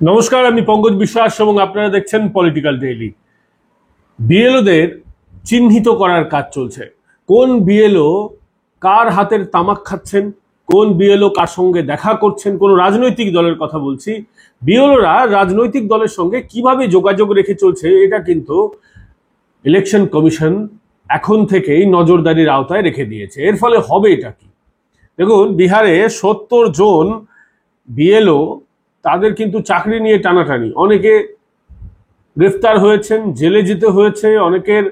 নমস্কার, আমি পঙ্কজ বিশ্বাস এবং আপনারা দেখছেন পলিটিক্যাল ডেইলি। বিএলওদের চিহ্নিত করার কাজ চলছে। কোন বিএলও কার হাতের তামাক খাচ্ছেন, কোন বিএলও কার সঙ্গে দেখা করছেন, কোন রাজনৈতিক দলের কথা বলছি, বিএলওরা রাজনৈতিক দলের সঙ্গে কিভাবে যোগাযোগ রেখে চলছে, এটা কিন্তু ইলেকশন কমিশন এখন থেকেই নজরদারির আওতায় রেখে দিয়েছে। এর ফলে হবে এটা কি? দেখুন, বিহারে 70 জন বিএলও, তাদের কিন্তু চাকরি নিয়ে টানাটানি, অনেকে গ্রেফতার হয়েছেন, জেলে যেতে হয়েছে, অনেকের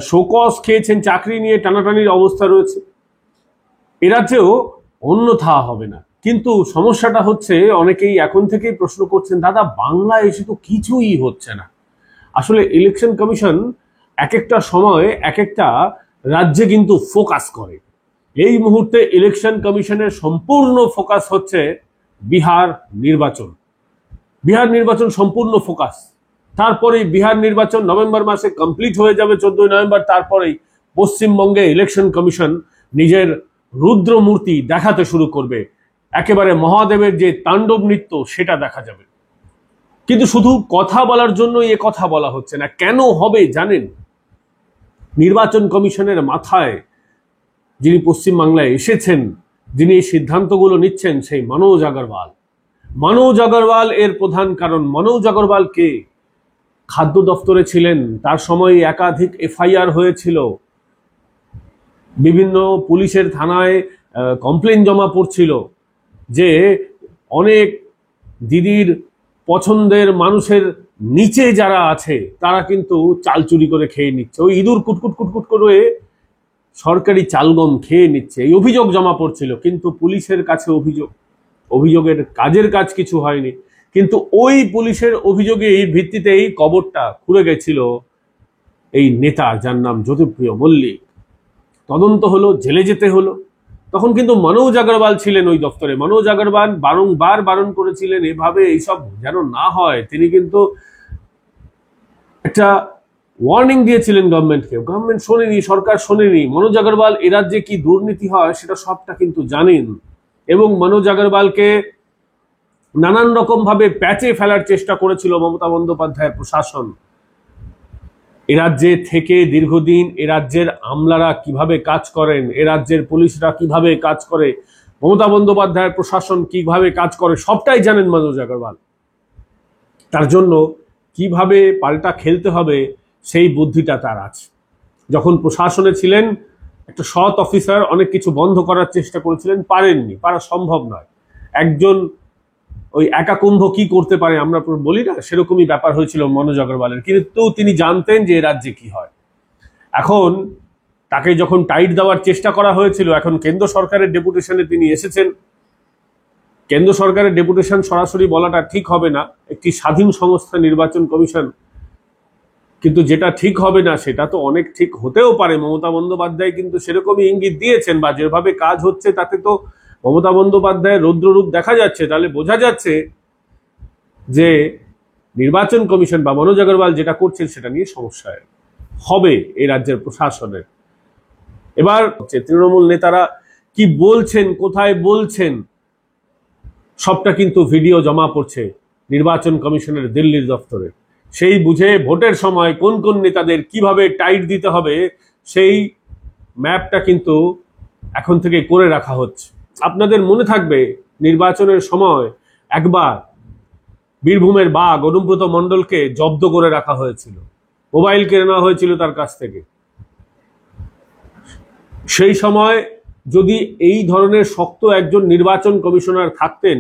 শোকজ খেয়েছেন, চাকরি নিয়ে টানাটানির অবস্থা রয়েছে। এ রাজ্যেও অন্যথা হবে না। কিন্তু সমস্যাটা হচ্ছে, অনেকেই এখন থেকেই প্রশ্ন করছেন, দাদা বাংলায় এসে তো কিছুই হচ্ছে না। আসলে ইলেকশন কমিশন এক একটা সময় এক একটা রাজ্যে কিন্তু ফোকাস করে। এই মুহূর্তে ইলেকশন কমিশনের সম্পূর্ণ ফোকাস হচ্ছে বিহার নির্বাচন। বিহার নির্বাচন সম্পূর্ণ ফোকাস। তারপরেই বিহার নির্বাচন নভেম্বর মাসে কমপ্লিট হয়ে যাবে, 14 নভেম্বর। তারপরেই পশ্চিমবঙ্গে ইলেকশন কমিশন নিজের রুদ্র মূর্তি দেখাতে শুরু করবে। একেবারে মহাদেবের যে তাণ্ডব নৃত্য, সেটা দেখা যাবে। কিন্তু শুধু কথা বলার জন্য এ কথা বলা হচ্ছে না। কেন হবে জানেন? নির্বাচন কমিশনের মাথায় যিনি পশ্চিমবাংলায় এসেছেন, যিনি এই সিদ্ধান্তগুলো নিচ্ছেন, সেই মনোজ আগরওয়াল। মনোজ আগরওয়াল এর প্রধান কারণ। মনোজ আগরওয়াল কে? খাদ্য দপ্তরে ছিলেন, তার সময় একাধিক এফআইআর হয়েছিল, বিভিন্ন পুলিশের থানায় কমপ্লেন জমা পড়ছিল যে অনেক দিদির পছন্দের মানুষের নিচে যারা আছে তারা কিন্তু চাল চুরি করে খেয়ে নিচ্ছে, ওই ইঁদুর কুটকুট কুটকুট করে সরকারি চালগম খেয়ে নিচ্ছে, এই অভিযোগ জমা পড়ছিল। কিন্তু পুলিশের কাছে অভিযোগের কাজের কাজ কিছু হয়নি। কিন্তু ওই পুলিশের অভিযোগে এই ভিত্তিতেই কবরটা খুঁড়ে গেছিল এই নেতা, যার নাম জ্যোতিপ্রিয় মল্লিক। তদন্ত হলো, জেলে যেতে হলো। তখন কিন্তু মনোজ আগরওয়াল ছিলেন ওই দপ্তরে। মনোজ আগরওয়াল বারংবার বারণ করেছিলেন এভাবে এইসব যেন না হয়। তিনি কিন্তু একটা ওয়ার্নিং দিয়েছিলেন গভর্নমেন্টকে। গভর্নমেন্ট শোনেনি, সরকার শোনেনি। মনোজ আগরওয়াল এ রাজ্যে কি দুর্নীতি হয় সেটা সবটা কিন্তু জানেন, এবং মনোজ আগরওয়ালকে নানান রকম ভাবে প্যাচে ফেলার চেষ্টা করেছিল মমতা বন্দ্যোপাধ্যায়ের প্রশাসন। এ রাজ্যে থেকে দীর্ঘদিন এ রাজ্যের আমলারা কিভাবে কাজ করেন, এ রাজ্যের পুলিশরা কিভাবে কাজ করে, মমতা বন্দ্যোপাধ্যায়ের প্রশাসন কিভাবে কাজ করে, সবটাই জানেন মনোজ আগরওয়াল। তার জন্য কিভাবে পাল্টা খেলতে হবে সেই বুদ্ধিটা তার আছে। যখন প্রশাসনে ছিলেন, একটা সৎ অফিসার অনেক কিছু বন্ধ করার চেষ্টা করেছিলেন, পারেননি, পারা সম্ভব নয়। একজন ওই একা কুম্ভ কি করতে পারে আমরা বলি না, সেরকমই ব্যাপার হয়েছিল মনোজ আগরওয়ালের। কিন্তু তিনি জানতেন যে রাজ্যে কি হয়। এখন তাকে যখন টাইট দেওয়ার চেষ্টা করা হয়েছিল, এখন কেন্দ্র সরকারের ডেপুটেশনে তিনি এসেছেন। কেন্দ্র সরকারের ডেপুটেশন সরাসরি বলাটা ঠিক হবে না, একটি স্বাধীন সংস্থা নির্বাচন কমিশন। কিন্তু যেটা ঠিক হবে না সেটা তো অনেক ঠিক হতেও পারে। মমতা বন্দ্যোপাধ্যায় কিন্তু সেরকমই ইঙ্গিত দিয়েছেন, বা যেভাবে কাজ হচ্ছে তাতে তো মমতা বন্দ্যোপাধ্যায়ের রৌদ্ররূপ দেখা যাচ্ছে। তাহলে বোঝা যাচ্ছে যে নির্বাচন কমিশন বা মনোজ আগরওয়াল যেটা করছেন সেটা নিয়ে সমস্যা হবে এই রাজ্যের প্রশাসনের। এবার তৃণমূল নেতারা কি বলছেন, কোথায় বলছেন, সবটা কিন্তু ভিডিও জমা পড়ছে নির্বাচন কমিশনের দিল্লির দপ্তরে। সেই বুঝে ভোটের সময় কোন কোন নেতাদের কিভাবে টাইট দিতে হবে সেই ম্যাপটা কিন্তু এখন থেকে করে রাখা হচ্ছে। আপনাদের মনে থাকবে, নির্বাচনের সময় একবার বীরভূমের বাঘ অনুব্রত মণ্ডলকে জব্দ করে রাখা হয়েছিল, মোবাইল কেড়ে নেওয়া হয়েছিল তার কাছ থেকে। সেই সময় যদি এই ধরনের শক্ত একজন নির্বাচন কমিশনার থাকতেন,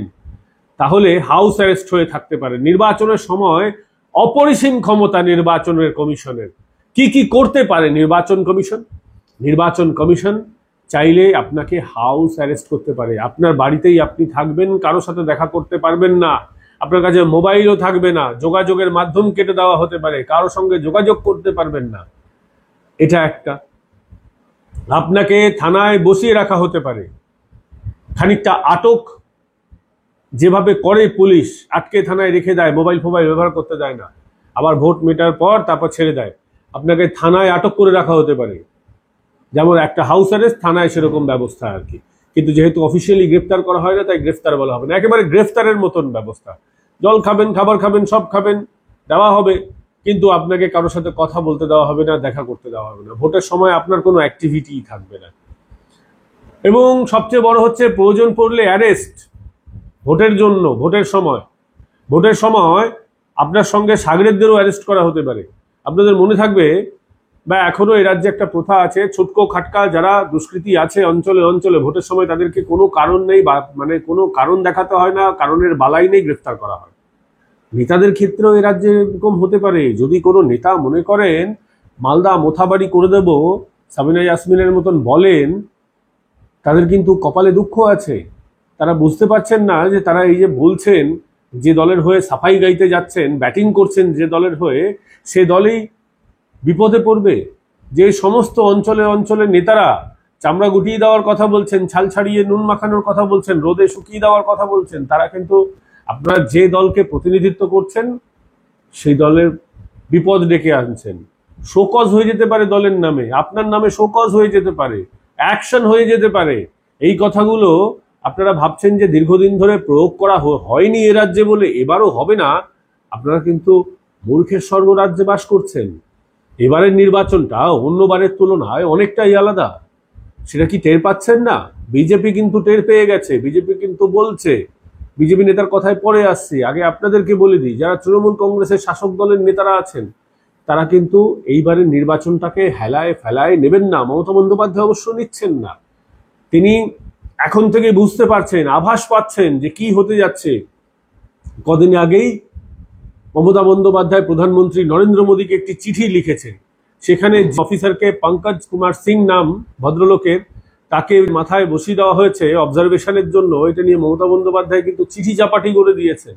তাহলে হাউস অ্যারেস্ট হয়ে থাকতে পারে। নির্বাচনের সময় অপরিসীম ক্ষমতা নির্বাচনের কমিশনের। কি কি করতে পারে নির্বাচন কমিশন? নির্বাচন কমিশন চাইলে আপনাকে হাউস অ্যারেস্ট করতে পারে। আপনার বাড়িতেই আপনি থাকবেন, কারোর সাথে দেখা করতে পারবেন না, আপনার কাছে মোবাইলও থাকবে না, যোগাযোগের মাধ্যম কেটে দেওয়া হতে পারে, কারোর সঙ্গে যোগাযোগ করতে পারবেন না। এটা একটা। আপনাকে থানায় বসিয়ে রাখা হতে পারে, খানিকটা আটক যেভাবে করে পুলিশ, আটকে থানায় রেখে দেয়, মোবাইল ফোবাইল ব্যবহার করতে দেয় না, আবার ভোট মেটার পর তারপর ছেড়ে দেয়। আপনাকে থানায় আটক করে রাখা হতে পারে, যেমন একটা হাউস অ্যারেস্ট, থানায় সেরকম ব্যবস্থা আর কি। কিন্তু যেহেতু অফিসিয়ালি গ্রেফতার করা হয় না, তাই গ্রেফতার বলা হবে না, একেবারে গ্রেফতারের মতন ব্যবস্থা। জল খাবেন, খাবার খাবেন, সব খাবেন, দেওয়া হবে, কিন্তু আপনাকে কারোর সাথে কথা বলতে দেওয়া হবে না, দেখা করতে দেওয়া হবে না। ভোটের সময় আপনার কোনো অ্যাক্টিভিটি থাকবে না। এবং সবচেয়ে বড় হচ্ছে প্রয়োজন পড়লে অ্যারেস্ট ভোটের জন্য। ভোটের সময় আপনার সঙ্গে সাগরেদদেরও অ্যারেস্ট করা হতে পারে। আপনাদের মনে থাকবে, বা এখনো এই রাজ্যে একটা প্রথা আছে, ছোটকো খাটকা যারা দুষ্কৃতী আছে অঞ্চলে অঞ্চলে, ভোটের সময় তাদেরকে কোনো কারণ নেই, মানে কোনো কারণ দেখাতে হয় না, কারণের বালাই নেই, গ্রেফতার করা হয়। নেতাদের ক্ষেত্রেও এ রাজ্যে এরকম হতে পারে। যদি কোনো নেতা মনে করেন মালদা মোথাবাড়ি করে দেব, সাবিনা ইয়াসমিনের মতন বলেন, তাদের কিন্তু কপালে দুঃখ আছে। তারা বুঝতে পারছেন না যে তারা এই যে বলছেন, যে দলের হয়ে সাফাই গাইতে যাচ্ছেন, ব্যাটিং করছেন যে দলের হয়ে, সে দলেই বিপদে পড়বে। যে সমস্ত অঞ্চলে অঞ্চলে নেতারা চামড়া গুটিয়ে দেওয়ার কথা বলছেন, ছাল ছাড়িয়ে নুন মাখানোর কথা বলছেন, রোদে শুকিয়ে দেওয়ার কথা বলছেন, তারা কিন্তু আপনারা যে দলকে প্রতিনিধিত্ব করছেন সেই দলের বিপদ ডেকে আনছেন। শোকজ হয়ে যেতে পারে দলের নামে, আপনার নামে শোকজ হয়ে যেতে পারে, অ্যাকশন হয়ে যেতে পারে। এই কথাগুলো আপনারা ভাবছেন যে দীর্ঘদিন ধরে প্রয়োগ করা হয়নি এ রাজ্যে বলে এবারও হবে না, আপনারা কিন্তু মূর্খের স্বর্গরাজ্যে বাস করছেন। এবারের নির্বাচনটা অন্যবারের তুলনায় অনেকটাই আলাদা, সেটা কি টের পাচ্ছেন না? বিজেপি কিন্তু টের পেয়ে গেছে, বিজেপি কিন্তু বলছে। বিজেপি নেতার কথায় পরে আসছি, আগে আপনাদেরকে বলে দিই, যারা তৃণমূল কংগ্রেসের শাসক দলের নেতারা আছেন তারা কিন্তু এইবারের নির্বাচনটাকে হেলায় ফেলায় নেবেন না। মমতা বন্দ্যোপাধ্যায় অবশ্য নিচ্ছেন না। তিনি এখন থেকে বুঝতে পারছেন, আভাস পাচ্ছেন যে কি হতে যাচ্ছে। কদিন আগেই মমতা বন্দ্যোপাধ্যায় প্রধানমন্ত্রী নরেন্দ্র মোদীকে একটি চিঠি লিখেছেন। সেখানে অফিসারকে পঙ্কজ কুমার সিং নাম ভদ্রলোকের, তাকে মাথায় বসিয়ে দেওয়া হয়েছে অবজারভেশনের জন্য। এটা নিয়ে মমতা বন্দ্যোপাধ্যায় কিন্তু চিঠি চাপাটি করে দিয়েছেন।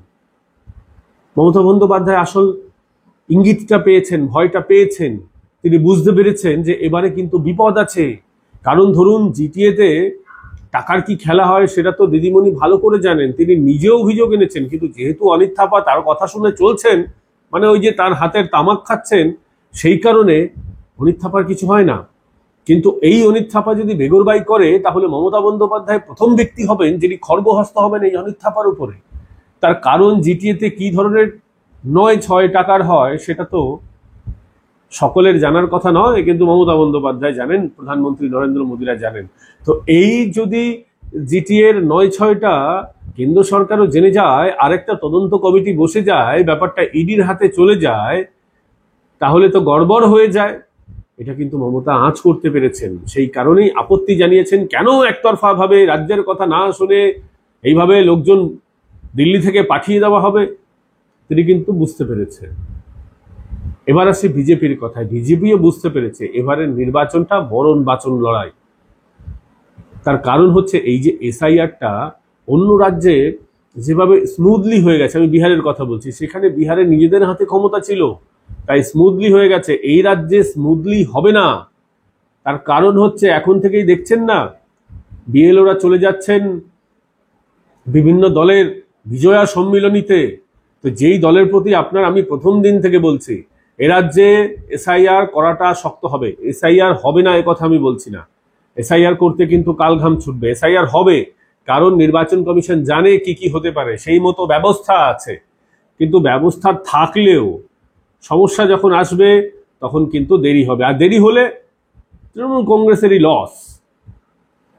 মমতা বন্দ্যোপাধ্যায় আসল ইঙ্গিতটা পেয়েছেন, ভয়টা পেয়েছেন। তিনি বুঝতে পেরেছেন যে এবারে কিন্তু বিপদ আছে। কারণ ধরুন জিটিএতে টাকার কি খেলা হয় সেটা তো দিদিমণি ভালো করে জানেন। তিনি নিজেও অভিযোগ এনেছেন, কিন্তু যেহেতু অনিত থাপা তার কথা শুনে চলছেন, মানে ওই যে তার হাতের তামাক খাচ্ছেন, সেই কারণে অনিত থাপার কিছু হয় না। কিন্তু এই অনিত থাপা যদি বেগরবাই করে, তাহলে মমতা বন্দ্যোপাধ্যায় প্রথম ব্যক্তি হবেন যিনি খর্গহস্ত হবেন এই অনিত থাপার উপরে। তার কারণ জিটিএতে কি ধরনের ৯-৬ টাকার হয় সেটা তো সকলের জানার কথা নয়, কিন্তু মমতা বন্দ্যোপাধ্যায় জানেন, প্রধানমন্ত্রী নরেন্দ্র মোদীরা জানেন। তো এই যদি জিটিএর ৯-৬টা কেন্দ্র সরকারও জেনে যায়, আরেকটা তদন্ত কমিটি বসে যায়, ব্যাপারটা ইডির হাতে চলে যায়, তাহলে তো গড়বড় হয়ে যায়। এটা কিন্তু মমতা আঁচ করতে পেরেছেন। সেই কারণেই আপত্তি জানিয়েছেন, কেন একতরফা ভাবে রাজ্যের কথা না শুনে এইভাবে লোকজন দিল্লি থেকে পাঠিয়ে দেওয়া হবে। তিনি কিন্তু বুঝতে পেরেছেন। এবার আসি বিজেপির কথায়। বিজেপিও বুঝতে পেরেছে এবারের নির্বাচনটা বরণ বাচন লড়াই। তার কারণ হচ্ছে এই যে এসআইআরটা অন্য রাজ্যে যেভাবে স্মুথলি হয়ে গেছে, আমি বিহারের কথা বলছি, সেখানে বিহারে নিজেদের হাতে ক্ষমতা ছিল তাই স্মুথলি হয়ে গেছে। এই রাজ্যে স্মুথলি হবে না। তার কারণ হচ্ছে এখন থেকেই দেখছেন না, বিএলওরা চলে যাচ্ছেন বিভিন্ন দলের বিজয়া সম্মিলনীতে। তো যেই দলের প্রতি আমি প্রথম দিন থেকে বলছি, এ রাজ্যে এসআইআর করাটা শক্ত হবে। এসআইআর হবে না এ কথা আমি বলছি না, এসআইআর করতে কিন্তু কাল ঘাম ছুটবে। এসআইআর হবে, কারণ নির্বাচন কমিশন জানে কি কি হতে পারে, সেই মতো ব্যবস্থা আছে। কিন্তু ব্যবস্থা থাকলেও সমস্যা যখন আসবে তখন কিন্তু দেরি হবে, আর দেরি হলে তৃণমূল কংগ্রেসেরই লস।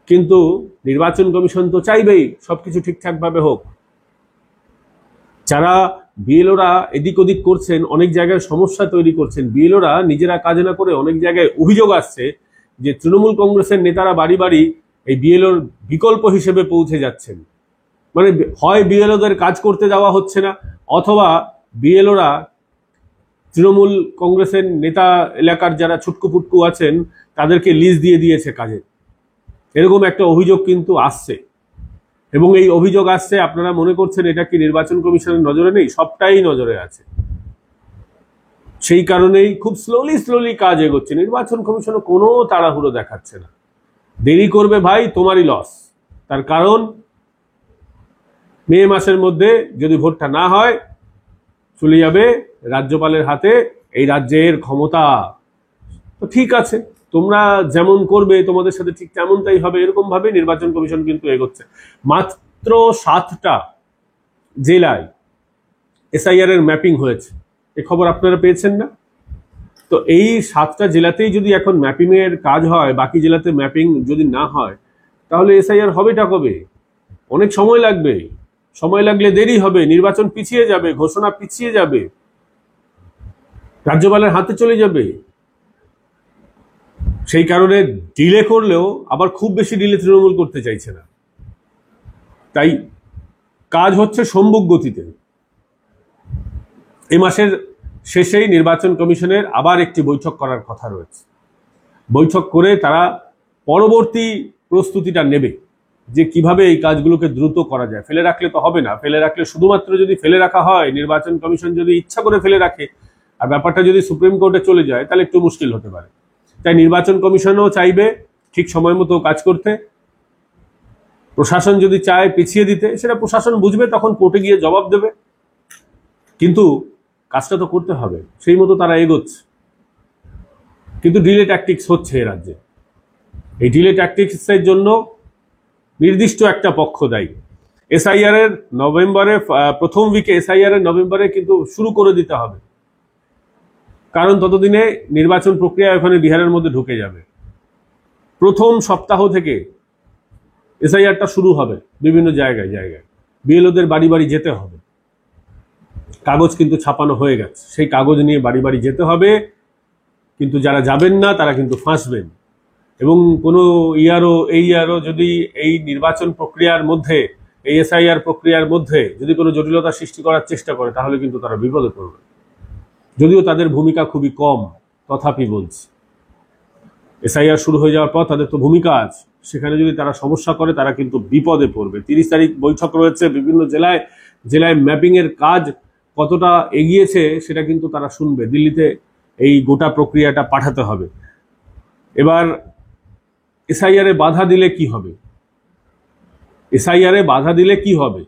কিন্তু নির্বাচন কমিশন তো চাইবেই সবকিছু ঠিকঠাকভাবে হোক। যারা বিএলওরা এদিক ওদিক করছেন, অনেক জায়গায় সমস্যা তৈরি করছেন, বিএলওরা নিজেরা কাজ না করে অনেক জায়গায় অভিযোগ আসছে যে তৃণমূল কংগ্রেসের নেতারা বাড়ি বাড়ি এই বিএলওর বিকল্প হিসেবে পৌঁছে যাচ্ছেন। মানে হয় বিএলওদের কাজ করতে দেওয়া হচ্ছে না, অথবা বিএলওরা তৃণমূল কংগ্রেসের নেতা এলাকার যারা ছুটকু ফুটকু আছেন তাদেরকে লিজ দিয়ে দিয়েছে কাজে। এরকম একটা অভিযোগ কিন্তু আসছে, এবং এই অভিযোগ আসছে। আপনারা মনে করছেন এটা কি নির্বাচন কমিশনের নজরে নেই? সবটাই নজরে আছে। সেই কারণেই খুব স্লোলি কাজ এগোচ্ছে। নির্বাচন কমিশনও কোনো তাড়াহুড়ো দেখাচ্ছে না। দেরি করবে ভাই, তোমারই লস। তার কারণ মে মাসের মধ্যে যদি ভোটটা না হয়, চলে যাবে রাজ্যপালের হাতে এই রাজ্যের ক্ষমতা। তো ঠিক আছে, তোমরা যেমন করবে তোমাদের সাথে ঠিক তেমনটাই হবে, এরকম ভাবে নির্বাচন কমিশন কিন্তু এগোচ্ছে। মাত্র 7টা জেলায় এসআইআর এর ম্যাপিং হয়েছে, এ খবর আপনারা পেয়েছেন না? তো এই 7টা জেলাতেই যদি এখন ম্যাপিং এর কাজ হয়, বাকি জেলাতে ম্যাপিং যদি না হয়, তাহলে এসআইআর হবেটা কবে? অনেক সময় লাগবে। সময় লাগলে দেরি হবে, নির্বাচন পিছিয়ে যাবে, ঘোষণা পিছিয়ে যাবে, রাজ্যপালের হাতে চলে যাবে। সেই কারণে ডিলে করলেও আবার খুব বেশি ডিলে তৃণমূল করতে চাইছে না। তাই কাজ হচ্ছে সম্মুখ গতিতে। এই মাসের শেষেই নির্বাচন কমিশনের আবার একটি বৈঠক করার কথা রয়েছে। বৈঠক করে তারা পরবর্তী প্রস্তুতিটা নেবে যে কিভাবে এই কাজগুলোকে দ্রুত করা যায়। ফেলে রাখলে তো হবে না। ফেলে রাখলে শুধুমাত্র যদি ফেলে রাখা হয়, নির্বাচন কমিশন যদি ইচ্ছা করে ফেলে রাখে আর ব্যাপারটা যদি সুপ্রিম কোর্টে চলে যায়, তাহলে একটু মুশকিল হতে পারে। তাই নির্বাচন কমিশনও চাইবে ঠিক সময় মতো কাজ করতে। প্রশাসন যদি চায় পিছিয়ে দিতে, সেটা প্রশাসন বুঝবে, তখন কোর্টে গিয়ে জবাব দেবে। কিন্তু কাজটা তো করতে হবে, সেই মতো তারা এগোচ্ছে। কিন্তু ডিলে ট্যাকটিক্স হচ্ছে এ রাজ্যে। এই ডিলে ট্যাকটিক্সের জন্য নির্দিষ্ট একটা পক্ষ দায়ী। এসআইআর এর নভেম্বরে, প্রথম উইকে এসআইআর এর নভেম্বরে কিন্তু শুরু করে দিতে হবে, কারণ ততদিনে নির্বাচন প্রক্রিয়া ওখানে বিহারের মধ্যে ঢুকে যাবে। প্রথম সপ্তাহ থেকে এসআইআরটা শুরু হবে বিভিন্ন জায়গায় জায়গায়। বিএলওদের বাড়ি বাড়ি যেতে হবে। কাগজ কিন্তু ছাপানো হয়ে গেছে, সেই কাগজ নিয়ে বাড়ি বাড়ি যেতে হবে। কিন্তু যারা যাবেন না তারা কিন্তু ফাঁসবেন। এবং কোনো ইয়ারও যদি এই নির্বাচন প্রক্রিয়ার মধ্যে, এই এসআইআর প্রক্রিয়ার মধ্যে যদি কোনো জটিলতা সৃষ্টি করার চেষ্টা করে, তাহলে কিন্তু তারা বিপদে পড়বে। যদিও তাদের ভূমিকা খুবই কম, তথাপি বলছি, এসআইআর শুরু হয়ে যাওয়ার পর তাদের তো ভূমিকা আছে। সেখানে যদি তারা সমস্যা করে, তারা কিন্তু বিপদে পড়বে। 30 তারিখ বৈঠক রয়েছে, বিভিন্ন জেলায় জেলায় ম্যাপিং এর কাজ কতটা এগিয়েছে সেটা কিন্তু তারা শুনবে। দিল্লিতে এই গোটা প্রক্রিয়াটা পাঠাতে হবে। এবার এসআইআর এ বাধা দিলে কি হবে? এসআইআর এ বাধা দিলে কি হবে?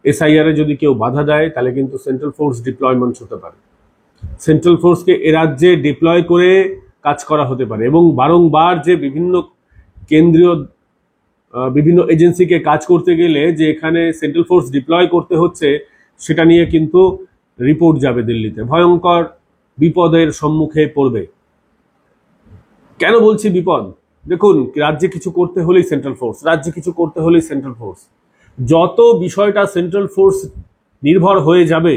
এসআইআর এ যদি কেউ বাধা দেয়, তাহলে কিন্তু সেন্ট্রাল ফোর্স ডিপ্লয়মেন্ট হতে পারে। সেন্ট্রাল ফোর্সকে এ রাজ্যে ডিপ্লয় করে কাজ করা হতে পারে। এবং বারংবার যে বিভিন্ন কেন্দ্রীয় বিভিন্ন এজেন্সিকে কাজ করতে গেলে যে এখানে সেন্ট্রাল ফোর্স ডিপ্লয় করতে হচ্ছে, সেটা নিয়ে কিন্তু রিপোর্ট যাবে দিল্লিতে। ভয়ঙ্কর বিপদের সম্মুখে পড়বে। কেন বলছি বিপদ? দেখুন, রাজ্যে কিছু করতে হলেই সেন্ট্রাল ফোর্স, রাজ্যে কিছু করতে হলেই সেন্ট্রাল ফোর্স। যত বিষয়টা সেন্ট্রাল ফোর্স নির্ভর হয়ে যাবে,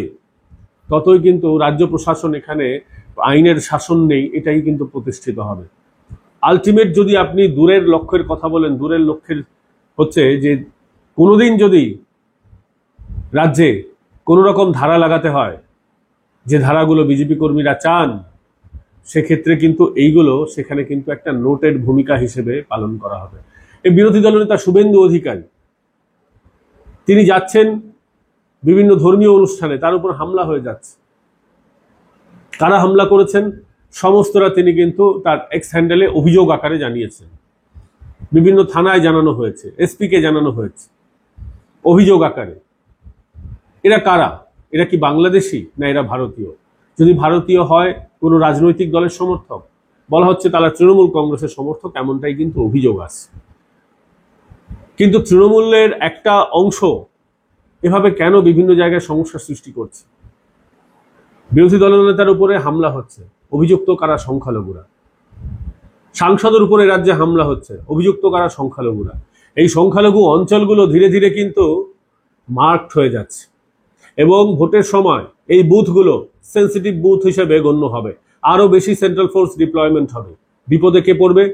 ততই কিন্তু রাজ্য প্রশাসন, এখানে আইনের শাসন নেই, এটাই কিন্তু প্রতিষ্ঠিত হবে। আলটিমেট যদি আপনি দূরের লক্ষ্যের কথা বলেন, দূরের লক্ষ্যের হচ্ছে যে কোনোদিন যদি রাজ্যে কোনো রকম ধারা লাগাতে হয়, যে ধারাগুলো বিজেপি কর্মীরা চান, সেক্ষেত্রে কিন্তু এইগুলো সেখানে কিন্তু একটা নোটেড ভূমিকা হিসেবে পালন করা হবে। এই বিরোধী দলনেতা শুভেন্দু অধিকারী, তিনি যাচ্ছেন বিভিন্ন ধর্মীয় অনুষ্ঠানে, তার উপর হামলা হয়ে যাচ্ছে। কারা হামলা করেছেন সমস্তরা তিনি কিন্তু তার এক্স হ্যান্ডেলে অভিযোগ আকারে জানিয়েছেন। বিভিন্ন থানায় জানানো হয়েছে, এসপি কে জানানো হয়েছে অভিযোগ আকারে। এরা কারা? এরা কি বাংলাদেশি না এরা ভারতীয়? যদি ভারতীয় হয়, কোনো রাজনৈতিক দলের সমর্থক, বলা হচ্ছে তারা তৃণমূল কংগ্রেসের সমর্থক, এমনটাই কিন্তু অভিযোগ আছে। কিন্তু তৃণমূলের একটা অংশ এভাবে কেন বিভিন্ন জায়গায় সমস্যা সৃষ্টি করছে? বিরোধী দলনেতার উপরে হামলা হচ্ছে, অভিযুক্ত কারা? সংখ্যালঘুরা। সাংসদের উপরে রাজ্যে হামলা হচ্ছে, অভিযুক্ত কারা? সংখ্যালঘুরা। এই সংখ্যালঘু অঞ্চলগুলো ধীরে ধীরে কিন্তু মার্কড হয়ে যাচ্ছে এবং ভোটের সময় এই বুথগুলো সেন্সিটিভ বুথ হিসেবে গণ্য হবে। আরো বেশি সেন্ট্রাল ফোর্স ডিপ্লয়মেন্ট হবে। বিপদে কে পড়বে?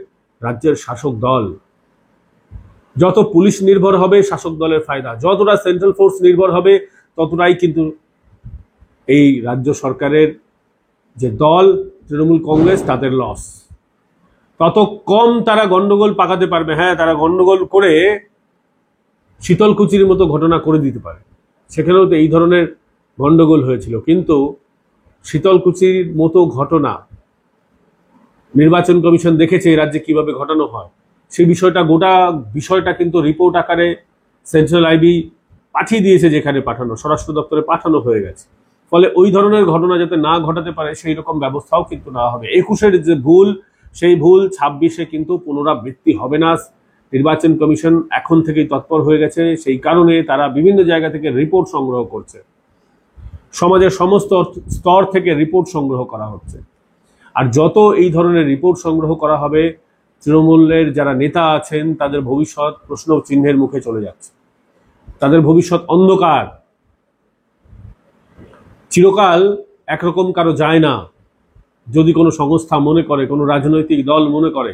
রাজ্যের শাসক দল। যত পুলিশ নির্ভর হবে শাসক দলের ফায়দা, যতটা সেন্ট্রাল ফোর্স নির্ভর হবে ততটাই কিন্তু এই রাজ্য সরকারের যে দল তৃণমূল কংগ্রেস, তাদের লস। তত কম তারা গন্ডগোল পাকাতে পারবে। হ্যাঁ, তারা গন্ডগোল করে শীতলকুচির মতো ঘটনা করে দিতে পারে। সেখানেও তো এই ধরনের গন্ডগোল হয়েছিল, কিন্তু শীতলকুচির মতো ঘটনা নির্বাচন কমিশন দেখেছে এই রাজ্যে কিভাবে ঘটানো হয়। সেই বিষয়টা, গোটা বিষয়টা কিন্তু রিপোর্ট আকারে সেন্ট্রাল আইবি পাঠিয়ে দিয়েছে, যেখানে পাঠানো, স্বরাষ্ট্র দপ্তরে পাঠানো হয়ে গেছে। ফলে ওই ধরনের ঘটনা যাতে না ঘটাতে পারে সেই রকম ব্যবস্থাও কিন্তু নেওয়া হবে। 21-এর যে ভুল, সেই ভুল 26-এ কিন্তু পুনরাবৃত্তি হবে না। নির্বাচন কমিশন এখন থেকেই তৎপর হয়ে গেছে। সেই কারণে তারা বিভিন্ন জায়গা থেকে রিপোর্ট সংগ্রহ করছে। সমাজের সমস্ত স্তর থেকে রিপোর্ট সংগ্রহ করা হচ্ছে। আর যত এই ধরনের রিপোর্ট সংগ্রহ করা হবে, তৃণমূলের যারা নেতা আছেন তাদের ভবিষ্যৎ প্রশ্ন চিহ্নের মুখে চলে যাচ্ছে, তাদের ভবিষ্যৎ অন্ধকার। চিরকাল একরকম কারো যায় না। যদি কোনো সংস্থা মনে করে, কোনো রাজনৈতিক দল মনে করে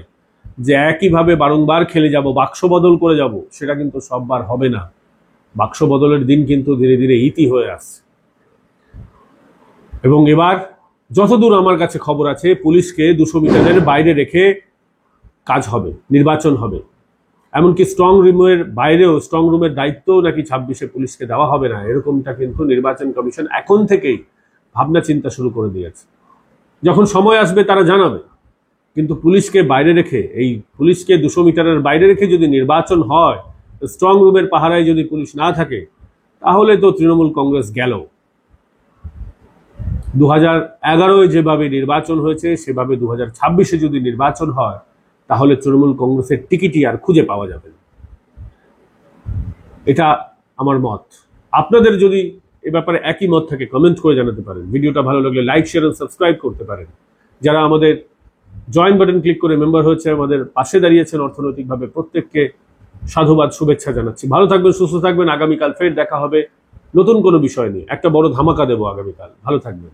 যে একইভাবে বারংবার খেলে যাব, বাক্স বদল করে যাব, সেটা কিন্তু সববার হবে না। বাক্স বদলের দিন কিন্তু ধীরে ধীরে ইতি হয়ে আসছে। এবং এবার যতদূর আমার কাছে খবর আছে, পুলিশকে 200 মিটারের বাইরে রেখে কাজ হবে, নির্বাচন হবে। এমনকি স্ট্রং রুমের বাইরেও, স্ট্রং রুমের দায়িত্ব নাকি 26-এ পুলিশকে দেওয়া হবে না, এরকমটা কিন্তু নির্বাচন কমিশন এখন থেকেই ভাবনা চিন্তা শুরু করে দিয়েছে। যখন সময় আসবে তারা জানাবে। কিন্তু পুলিশকে বাইরে রেখে, এই পুলিশকে 200 মিটারের বাইরে রেখে যদি নির্বাচন হয়, স্ট্রং রুমের পাহারায় যদি পুলিশ না থাকে, তাহলে তো তৃণমূল কংগ্রেস গেল। 2011-য় যেভাবে নির্বাচন হয়েছে সেভাবে 2026-এ যদি নির্বাচন হয়, তাহলে তৃণমূল কংগ্রেসের টিকিটই আর খুঁজে পাওয়া যাবে না। এটা আমার মত। আপনাদের যদি এ ব্যাপারে একই মত থাকে কমেন্ট করে জানাতে পারেন। ভিডিওটা ভালো লাগলে লাইক, শেয়ার এবং সাবস্ক্রাইব করতে পারেন। যারা আমাদের জয়েন বাটন ক্লিক করে মেম্বার হয়েছে, আমাদের পাশে দাঁড়িয়েছেন অর্থনৈতিকভাবে, প্রত্যেককে সাধুবাদ, শুভেচ্ছা জানাচ্ছি। ভালো থাকবেন, সুস্থ থাকবেন। আগামীকাল ফের দেখা হবে নতুন কোনো বিষয় নিয়ে। একটা বড় ধামাকা দেবো আগামীকাল। ভালো থাকবেন।